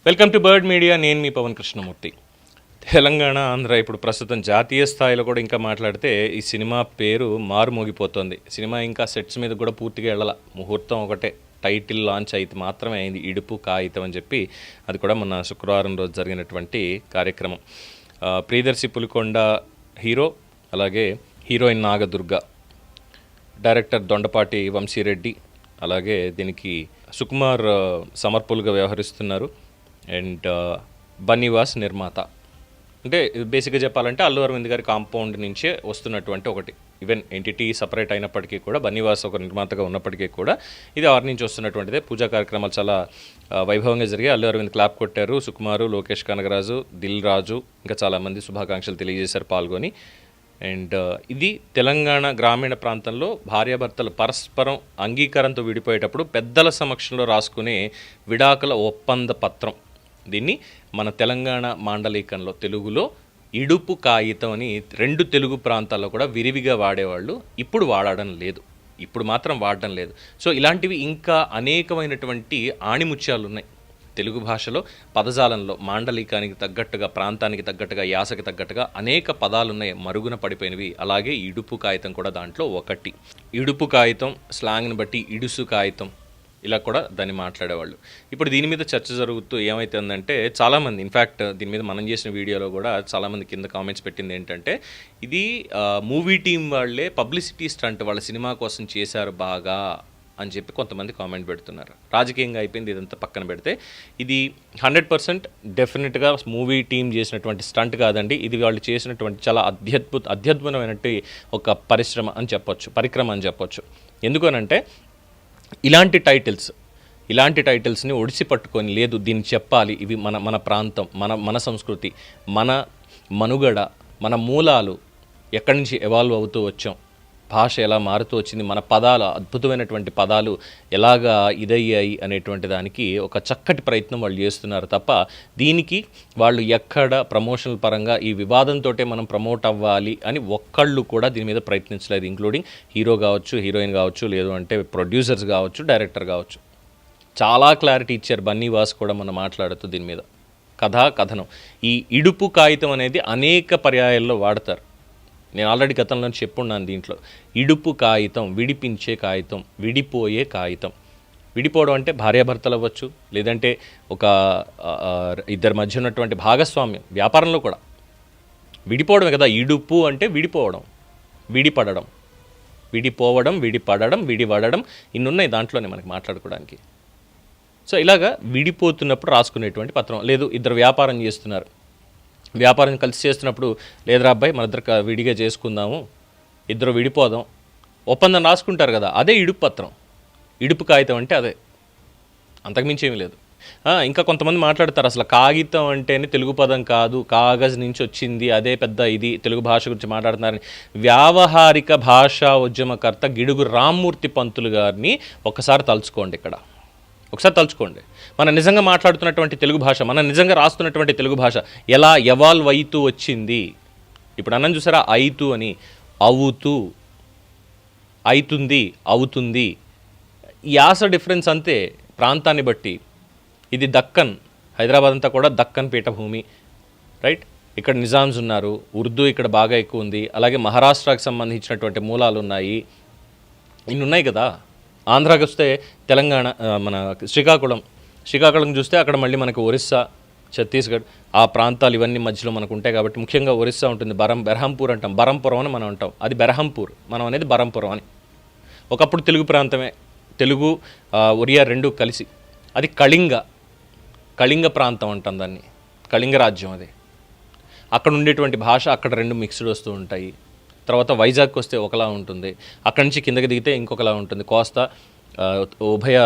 Welcome to bird media. నేను మీ పవన్ కృష్ణమూర్తి. తెలంగాణ, ఆంధ్ర ఇప్పుడు ప్రస్తుతం జాతీయ స్థాయిలో కూడా ఇంకా మాట్లాడితే ఈ సినిమా పేరు మారుమోగిపోతుంది. సినిమా ఇంకా సెట్స్ మీద కూడా పూర్తిగా వెళ్ళాల. ముహూర్తం ఒకటే, టైటిల్ లాంచ్ అయితే మాత్రమే అయింది. ఇడుపు కాగితం అని చెప్పి అది కూడా మొన్న శుక్రవారం రోజు జరిగినటువంటి కార్యక్రమం. ప్రియదర్శి పులికొండ హీరో, అలాగే హీరోయిన్ నాగదుర్గ, డైరెక్టర్ దొండపాటి వంశీరెడ్డి, అలాగే దీనికి సుకుమార్ సమర్పులుగా వ్యవహరిస్తున్నారు. అండ్ బన్నీవాస్ నిర్మాత. అంటే బేసిక్గా చెప్పాలంటే అల్లు అరవింద్ గారి కాంపౌండ్ నుంచే వస్తున్నటువంటి ఒకటి. ఈవెన్ ఎంటిటీ సపరేట్ అయినప్పటికీ కూడా, బన్నీవాస్ ఒక నిర్మాతగా ఉన్నప్పటికీ కూడా ఇది ఆరు నుంచి వస్తున్నటువంటిదే. పూజా కార్యక్రమాలు చాలా వైభవంగా జరిగాయి. అల్లు అరవింద్ క్లాప్ కొట్టారు. సుకుమారు, లోకేష్ కనగరాజు, దిల్ రాజు, ఇంకా చాలామంది శుభాకాంక్షలు తెలియజేశారు పాల్గొని. అండ్ ఇది తెలంగాణ గ్రామీణ ప్రాంతంలో భార్యాభర్తలు పరస్పరం అంగీకారంతో విడిపోయేటప్పుడు పెద్దల సమక్షంలో రాసుకునే విడాకుల ఒప్పంద పత్రం. దీన్ని మన తెలంగాణ మాండలికంలో తెలుగులో ఇడుపు కాగితం అని రెండు తెలుగు ప్రాంతాల్లో కూడా విరివిగా వాడేవాళ్ళు. ఇప్పుడు వాడడం లేదు, ఇప్పుడు మాత్రం వాడడం లేదు. సో ఇలాంటివి ఇంకా అనేకమైనటువంటి ఆణిముత్యాలు ఉన్నాయి తెలుగు భాషలో. పదజాలంలో మాండలికానికి తగ్గట్టుగా, ప్రాంతానికి తగ్గట్టుగా, యాసకి తగ్గట్టుగా అనేక పదాలు ఉన్నాయి మరుగున పడిపోయినవి. అలాగే ఇడుపు కాగితం కూడా దాంట్లో ఒకటి. ఇడుపు కాగితం స్లాంగ్ని బట్టి ఇడుసు కాగితం ఇలా కూడా దాన్ని మాట్లాడేవాళ్ళు. ఇప్పుడు దీని మీద చర్చ జరుగుతూ ఏమైతుందంటే, చాలామంది ఇన్ఫ్యాక్ట్ దీని మీద మనం చేసిన వీడియోలో కూడా చాలామంది కింద కామెంట్స్ పెట్టింది ఏంటంటే, ఇది మూవీ టీం వాళ్ళే పబ్లిసిటీ స్టంట్, వాళ్ళ సినిమా కోసం చేశారు బాగా అని చెప్పి కొంతమంది కామెంట్ పెడుతున్నారు. రాజకీయంగా అయిపోయింది ఇదంతా పక్కన పెడితే, ఇది 100% డెఫినెట్గా మూవీ టీం చేసినటువంటి స్టంట్ కాదండి. ఇది వాళ్ళు చేసినటువంటి చాలా అత్యద్భుతమైనటువంటి ఒక పరిక్రమ అని చెప్పొచ్చు. ఎందుకనంటే ఇలాంటి టైటిల్స్ని ఒడిసి పట్టుకొని, లేదు దీన్ని చెప్పాలి, ఇవి మన ప్రాంతం, మన సంస్కృతి, మన మనుగడ, మన మూలాలు, ఎక్కడి నుంచి ఎవాల్వ్ అవుతూ వచ్చాం, భాష ఎలా మారుతూ వచ్చింది, మన పదాలు, అద్భుతమైనటువంటి పదాలు ఎలాగా ఇదయ్యాయి అనేటువంటి దానికి ఒక చక్కటి ప్రయత్నం వాళ్ళు చేస్తున్నారు తప్ప, దీనికి వాళ్ళు ఎక్కడ ప్రమోషనల్ పరంగా ఈ వివాదంతో మనం ప్రమోట్ అవ్వాలి అని ఒక్కళ్ళు కూడా దీని మీద ప్రయత్నించలేదు. ఇంక్లూడింగ్ హీరో కావచ్చు, హీరోయిన్ కావచ్చు, లేదు అంటే ప్రొడ్యూసర్స్ కావచ్చు, డైరెక్టర్ కావచ్చు. చాలా క్లారిటీ ఇచ్చారు బన్నీవాస్ కూడా మనం మాట్లాడుతూ దీని మీద. కథనం ఈ ఇడుపు కాగితం అనేది అనేక పర్యాయాల్లో వాడతారు. నేను ఆల్రెడీ గతంలో చెప్పున్నాను. దీంట్లో ఇడుపు కాగితం, విడిపించే కాగితం, విడిపోయే కాగితం. విడిపోవడం అంటే భార్యాభర్తలు అవ్వచ్చు, లేదంటే ఒక ఇద్దరి మధ్య ఉన్నటువంటి భాగస్వామ్యం, వ్యాపారంలో కూడా విడిపోవడమే కదా. ఇడుపు అంటే విడిపోవడం, విడిపడడం, విడిపడడం, ఇన్నున్నాయి దాంట్లోనే మనకి మాట్లాడుకోవడానికి. సో ఇలాగా విడిపోతున్నప్పుడు రాసుకునేటువంటి పత్రం. లేదు ఇద్దరు వ్యాపారం చేస్తున్నారు, వ్యాపారం కలిసి చేస్తున్నప్పుడు, లేదురా అబ్బాయి మన ఇద్దరు విడిగా చేసుకుందాము, ఇద్దరు విడిపోదాం, ఒప్పందం రాసుకుంటారు కదా, అదే ఇడుపు పత్రం. ఇడుపు కాగితం అంటే అదే, అంతకుమించి ఏమీ లేదు. ఇంకా కొంతమంది మాట్లాడతారు అసలు కాగితం అంటేనే తెలుగు పదం కాదు, కాగజ్ నుంచి వచ్చింది, అదే పెద్ద ఇది తెలుగు భాష గురించి మాట్లాడుతున్నారని. వ్యావహారిక భాషా ఉద్యమకర్త గిడుగు రామ్మూర్తి పంతులు గారిని ఒకసారి తలుచుకోండి. ఒకసారి తలుచుకోండి. మనం నిజంగా మాట్లాడుతున్నటువంటి తెలుగు భాష, మనం నిజంగా రాస్తున్నటువంటి తెలుగు భాష ఎలా ఎవాల్వ్ అవుతూ వచ్చింది. ఇప్పుడు అన్నం చూసారా, అయితూ అని, అవుతూ, అవుతుంది, అవుతుంది. యాస డిఫరెన్స్ అంతే ప్రాంతాన్ని బట్టి. ఇది దక్కన్, హైదరాబాద్ అంతా కూడా దక్కన్ పీఠభూమి, రైట్. ఇక్కడ నిజామ్స్ ఉన్నారు, ఉర్దూ ఇక్కడ బాగా ఎక్కువ ఉంది, అలాగే మహారాష్ట్రకి సంబంధించినటువంటి మూలాలు ఉన్నాయి, ఇన్ని ఉన్నాయి కదా. ఆంధ్రాకి వస్తే తెలంగాణ, మన శ్రీకాకుళం చూస్తే అక్కడ మళ్ళీ మనకు ఒరిస్సా, ఛత్తీస్గఢ్, ఆ ప్రాంతాలు ఇవన్నీ మధ్యలో మనకు ఉంటాయి కాబట్టి ముఖ్యంగా ఒరిస్సా ఉంటుంది. బెరహంపూర్ అంటాం, బరంపురం అని మనం అంటాం, అది బెరహంపూర్, మనం అనేది బరంపురం అని. ఒకప్పుడు తెలుగు ప్రాంతమే, తెలుగు ఒరియా రెండు కలిసి, అది కళింగ ప్రాంతం అంటాం దాన్ని, కళింగ రాజ్యం. అది అక్కడ ఉండేటువంటి భాష అక్కడ రెండు మిక్స్డ్ వస్తూ ఉంటాయి. తర్వాత వైజాగ్కి వస్తే ఒకలా ఉంటుంది, అక్కడి నుంచి కిందకి దిగితే ఇంకొకలా ఉంటుంది. కోస్తా, ఉభయ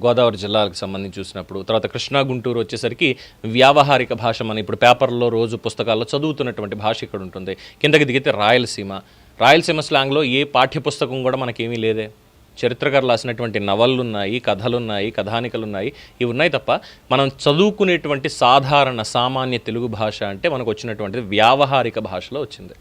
గోదావరి జిల్లాలకు సంబంధించి చూసినప్పుడు, తర్వాత కృష్ణా, గుంటూరు వచ్చేసరికి వ్యావహారిక భాష, మనం ఇప్పుడు పేపర్లో రోజు పుస్తకాల్లో చదువుతున్నటువంటి భాష ఇక్కడ ఉంటుంది. కిందకి దిగితే రాయలసీమ స్లాంగ్లో ఏ పాఠ్యపుస్తకం కూడా మనకేమీ లేదే. చరిత్రకారులు రాసినటువంటి నవళ్ళు ఉన్నాయి, కథలున్నాయి, కథానికలు ఉన్నాయి, ఇవి ఉన్నాయి తప్ప మనం చదువుకునేటువంటి సామాన్య తెలుగు భాష అంటే మనకు వచ్చినటువంటిది వ్యావహారిక భాషలో వచ్చింది,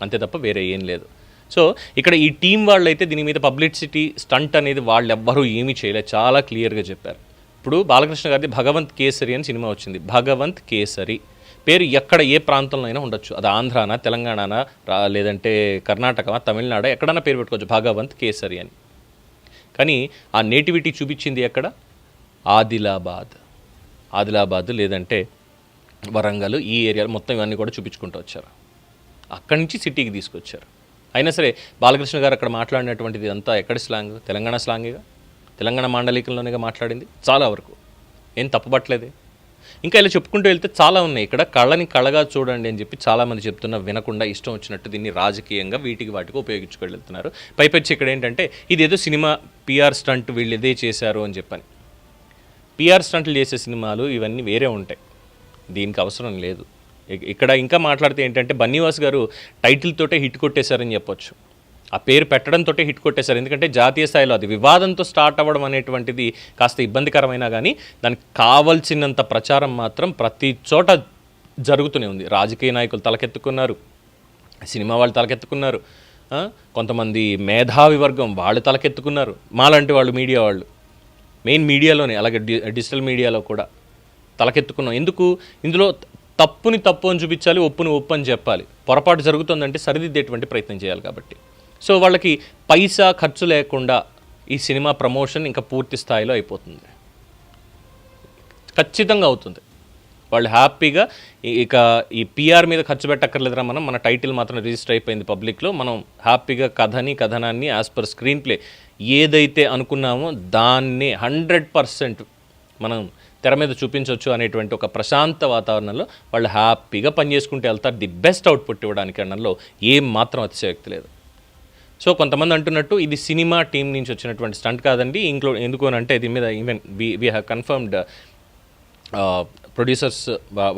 అంతే తప్ప వేరే ఏం లేదు. సో ఇక్కడ ఈ టీం వాళ్ళు అయితే దీని మీద పబ్లిసిటీ స్టంట్ అనేది వాళ్ళు ఎవ్వరూ ఏమీ చేయలేదు, చాలా క్లియర్గా చెప్పారు. ఇప్పుడు బాలకృష్ణ గారిది భగవంత్ కేసరి అని సినిమా వచ్చింది. భగవంత్ కేసరి పేరు ఎక్కడ ఏ ప్రాంతంలో అయినా ఉండొచ్చు. అది ఆంధ్రానా, తెలంగాణనా, లేదంటే కర్ణాటక, తమిళనాడు, ఎక్కడన్నా పేరు పెట్టుకోవచ్చు భగవంత్ కేసరి అని. కానీ ఆ నేటివిటీ చూపించింది ఎక్కడ? ఆదిలాబాద్ లేదంటే వరంగల్, ఈ ఏరియాలో మొత్తం ఇవన్నీ కూడా చూపించుకుంటూ వచ్చారు. అక్కడి నుంచి సిటీకి తీసుకొచ్చారు. అయినా సరే బాలకృష్ణ గారు అక్కడ మాట్లాడినటువంటిది అంతా ఎక్కడి స్లాంగ్? తెలంగాణ స్లాంగేగా, తెలంగాణ మాండలికంలోనేగా మాట్లాడింది చాలా వరకు. ఏం తప్పుపట్టలేదే. ఇంకా ఇలా చెప్పుకుంటూ వెళ్తే చాలా ఉన్నాయి. ఇక్కడ కళని కళగా చూడండి అని చెప్పి చాలామంది చెప్తున్నా వినకుండా ఇష్టం వచ్చినట్టు దీన్ని రాజకీయంగా వీటికి వాటికి ఉపయోగించుకెళ్తున్నారు. పైపెచ్చి ఇక్కడ ఏంటంటే ఇదేదో సినిమా పిఆర్ స్టంట్, వీళ్ళు ఇదే చేశారు అని చెప్పని. పిఆర్ స్టంట్లు చేసే సినిమాలు ఇవన్నీ వేరే ఉంటాయి, దీనికి అవసరం లేదు. ఇక్కడ ఇంకా మాట్లాడితే ఏంటంటే బన్నీవాస్ గారు టైటిల్ తోటే హిట్ కొట్టేశారని చెప్పొచ్చు. ఆ పేరు పెట్టడంతో హిట్ కొట్టేశారు. ఎందుకంటే జాతీయ స్థాయిలో అది వివాదంతో స్టార్ట్ అవ్వడం అనేటువంటిది కాస్త ఇబ్బందికరమైనా కానీ దానికి కావాల్సినంత ప్రచారం మాత్రం ప్రతి చోట జరుగుతూనే ఉంది. రాజకీయ నాయకులు తలకెత్తుకున్నారు, సినిమా వాళ్ళు తలకెత్తుకున్నారు, కొంతమంది మేధావి వర్గం వాళ్ళు తలకెత్తుకున్నారు, మాలాంటి వాళ్ళు మీడియా వాళ్ళు మెయిన్ మీడియాలోనే, అలాగే డిజిటల్ మీడియాలో కూడా తలకెత్తుకున్నాం. ఎందుకు? ఇందులో తప్పుని తప్పు అని చూపించాలి, ఒప్పుని ఒప్పు అని చెప్పాలి. పొరపాటు జరుగుతుందంటే సరిదిద్దేటువంటి ప్రయత్నం చేయాలి కాబట్టి. సో వాళ్ళకి పైసా ఖర్చు లేకుండా ఈ సినిమా ప్రమోషన్ ఇంకా పూర్తి స్థాయిలో అయిపోతుంది, ఖచ్చితంగా అవుతుంది. వాళ్ళు హ్యాపీగా ఇక ఈ పిఆర్ మీద ఖర్చు పెట్టక్కర్లేదురా, మన టైటిల్ మాత్రం రిజిస్టర్ అయిపోయింది పబ్లిక్లో, మనం హ్యాపీగా కథనాన్ని యాజ్ పర్ స్క్రీన్ ప్లే ఏదైతే అనుకున్నామో దాన్ని 100% మనం తెర మీద చూపించవచ్చు అనేటువంటి ఒక ప్రశాంత వాతావరణంలో వాళ్ళు హ్యాపీగా పనిచేసుకుంటూ వెళ్తారు. ది బెస్ట్ అవుట్పుట్ ఇవ్వడానికి అనడంలో ఏం మాత్రం అతిశయోక్తి లేదు. సో కొంతమంది అంటున్నట్టు ఇది సినిమా టీం నుంచి వచ్చినటువంటి స్టంట్ కాదండి, ఎందుకు అని అంటే దీని మీద even we have confirmed producers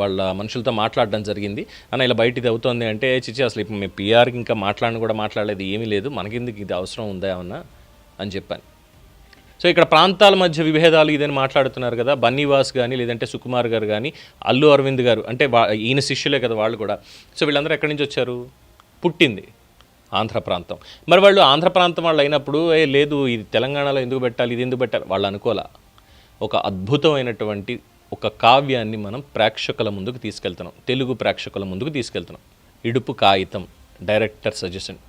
వాళ్ళ మనుషులతో మాట్లాడడం జరిగింది. అన్న ఇలా బయట ఇది అవుతుంది అంటే, చిచ్చి అసలు ఇప్పుడు మేము పిఆర్కి ఇంకా మాట్లాడలేదు, ఏమీ లేదు, మనకిందుకు ఇది అవసరం ఉందా ఏమన్నా అని చెప్పాను. సో ఇక్కడ ప్రాంతాల మధ్య విభేదాలు ఇదని మాట్లాడుతున్నారు కదా, బన్నీవాస్ కానీ లేదంటే సుకుమార్ గారు కానీ అల్లు అరవింద్ గారు, అంటే ఈయన శిష్యులే కదా వాళ్ళు కూడా. సో వీళ్ళందరూ ఎక్కడి నుంచి వచ్చారు? పుట్టింది ఆంధ్ర ప్రాంతం. మరి వాళ్ళు ఆంధ్ర ప్రాంతం వాళ్ళు అయినప్పుడు లేదు ఇది తెలంగాణలో ఎందుకు పెట్టాలి, ఇది ఎందుకు పెట్టాలి వాళ్ళు అనుకోలే. ఒక అద్భుతమైనటువంటి ఒక కావ్యాన్ని మనం ప్రేక్షకుల ముందుకు తీసుకెళ్తున్నాం, తెలుగు ప్రేక్షకుల ముందుకు తీసుకెళ్తున్నాం. ఇడుపు కాగితం డైరెక్టర్ సజెషన్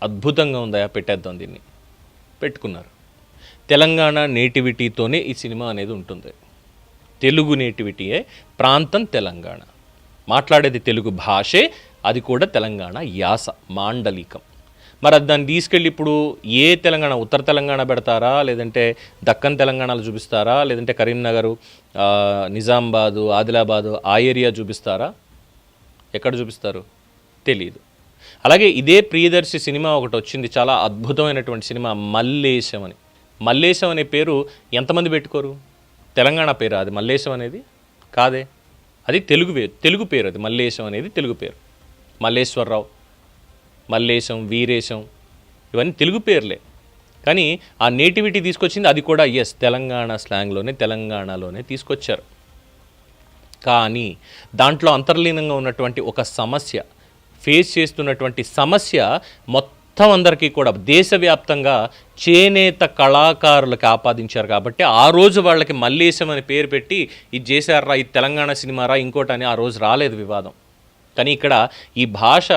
అద్భుతంగా ఉందా, పెట్టేద్దాం దీన్ని. పెట్టుకున్నారు. తెలంగాణ నేటివిటీతోనే ఈ సినిమా అనేది ఉంటుంది. తెలుగు నేటివిటీయే, ప్రాంతం తెలంగాణ, మాట్లాడేది తెలుగు భాషే, అది కూడా తెలంగాణ యాస మాండలికం. మరి అది దాన్ని తీసుకెళ్ళి ఇప్పుడు ఏ తెలంగాణ, ఉత్తర తెలంగాణ పెడతారా, లేదంటే దక్కన్ తెలంగాణలో చూపిస్తారా, లేదంటే కరీంనగరు, నిజామాబాదు, ఆదిలాబాదు ఆ ఏరియా చూపిస్తారా, ఎక్కడ చూపిస్తారు తెలీదు. అలాగే ఇదే ప్రియదర్శి సినిమా ఒకటి వచ్చింది, చాలా అద్భుతమైనటువంటి సినిమా మల్లేశం అని. మల్లేశం అనే పేరు ఎంతమంది పెట్టుకోరు? తెలంగాణ పేరు అది మల్లేశం అనేది కాదే, అది తెలుగు పేరు. అది మల్లేశం అనేది తెలుగు పేరు. మల్లేశ్వరరావు, మల్లేశం, వీరేశం ఇవన్నీ తెలుగు పేర్లే. కానీ ఆ నేటివిటీ తీసుకొచ్చింది అది కూడా తెలంగాణ స్లాంగ్లోనే, తెలంగాణలోనే తీసుకొచ్చారు. కానీ దాంట్లో అంతర్లీనంగా ఉన్నటువంటి ఒక సమస్య, ఫేస్ చేస్తున్నటువంటి సమస్య మొత్తం అందరికీ కూడా దేశవ్యాప్తంగా చేనేత కళాకారులకు ఆపాదించారు. కాబట్టి ఆ రోజు వాళ్ళకి మల్లేశం అని పేరు పెట్టి ఇది చేశారా, ఇది తెలంగాణ సినిమారా, ఇంకోటని ఆ రోజు రాలేదు వివాదం. కానీ ఇక్కడ ఈ భాష,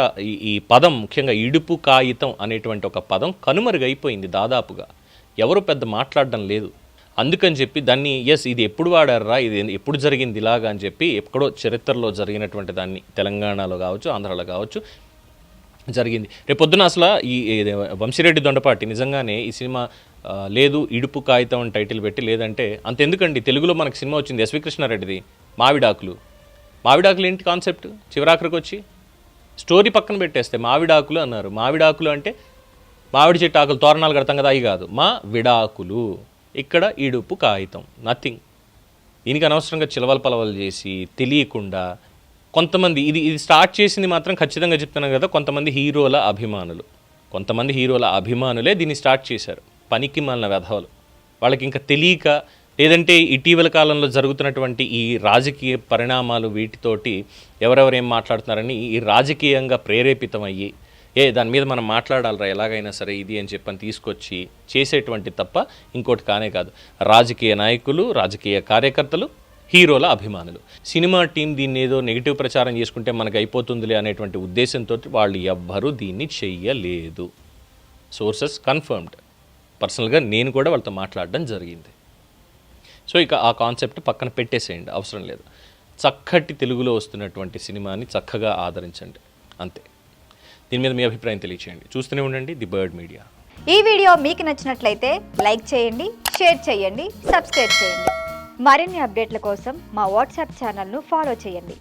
ఈ పదం, ముఖ్యంగా ఇడుపు కాగితం అనేటువంటి ఒక పదం కనుమరుగైపోయింది దాదాపుగా. ఎవరు పెద్ద మాట్లాడడం లేదు. అందుకని చెప్పి దాన్ని ఇది ఎప్పుడు వాడారా, ఇది ఎప్పుడు జరిగింది ఇలాగా అని చెప్పి ఎక్కడో చరిత్రలో జరిగినటువంటి దాన్ని తెలంగాణలో కావచ్చు, ఆంధ్రాలో కావచ్చు జరిగింది. రేపొద్దున అసలు ఈ వంశీరెడ్డి దొండపాటి నిజంగానే ఈ సినిమా లేదు ఇడుపు కాగితం అని టైటిల్ పెట్టి, లేదంటే అంతెందుకండి తెలుగులో మనకు సినిమా వచ్చింది ఎస్వి కృష్ణారెడ్డిది మావిడాకులు. మావిడాకులు ఏంటి కాన్సెప్ట్? చివరాఖరికి వచ్చి స్టోరీ పక్కన పెట్టేస్తే మావిడాకులు అన్నారు. మావిడాకులు అంటే మామిడి చెట్టు ఆకులు తోరణాలు కడతాం కదా, అవి కాదు, మా విడాకులు. ఇక్కడ ఇడుపు కాగితం, నథింగ్. దీనికి అనవసరంగా చిలవల పలవలు చేసి తెలియకుండా కొంతమంది ఇది స్టార్ట్ చేసింది మాత్రం ఖచ్చితంగా చెప్తున్నాను కదా, కొంతమంది హీరోల అభిమానులే దీన్ని స్టార్ట్ చేశారు. పనికి మాలిన వెధవలు. వాళ్ళకి ఇంకా తెలియక, లేదంటే ఇటీవల కాలంలో జరుగుతున్నటువంటి ఈ రాజకీయ పరిణామాలు వీటితోటి ఎవరెవరు ఏం మాట్లాడుతున్నారని ఈ రాజకీయంగా ప్రేరేపితమయ్యి దాని మీద మనం మాట్లాడాలరా ఎలాగైనా సరే ఇది అని చెప్పని తీసుకొచ్చి చేసేటువంటి తప్ప ఇంకోటి కానే కాదు. రాజకీయ నాయకులు, రాజకీయ కార్యకర్తలు, హీరోల అభిమానులు, సినిమా టీం దీన్ని ఏదో నెగిటివ్ ప్రచారం చేసుకుంటే మనకు అయిపోతుందిలే అనేటువంటి ఉద్దేశంతో వాళ్ళు ఎవ్వరూ దీన్ని చెయ్యలేదు. Sources confirmed. పర్సనల్గా నేను కూడా వాళ్ళతో మాట్లాడడం జరిగింది. సో ఇక ఆ కాన్సెప్ట్ పక్కన పెట్టేసేయండి, అవసరం లేదు. చక్కటి తెలుగులో వస్తున్నటువంటి సినిమాని చక్కగా ఆదరించండి, అంతే. దీని మీద మీ అభిప్రాయం తెలియచేయండి. చూస్తూనే ఉండండి ది బర్డ్ మీడియా. ఈ వీడియో మీకు నచ్చినట్లయితే లైక్ చేయండి, షేర్ చేయండి, సబ్స్క్రైబ్ చేయండి. మరిన్ని అప్డేట్ల కోసం మా వాట్సాప్ ఛానల్ను ఫాలో చేయండి.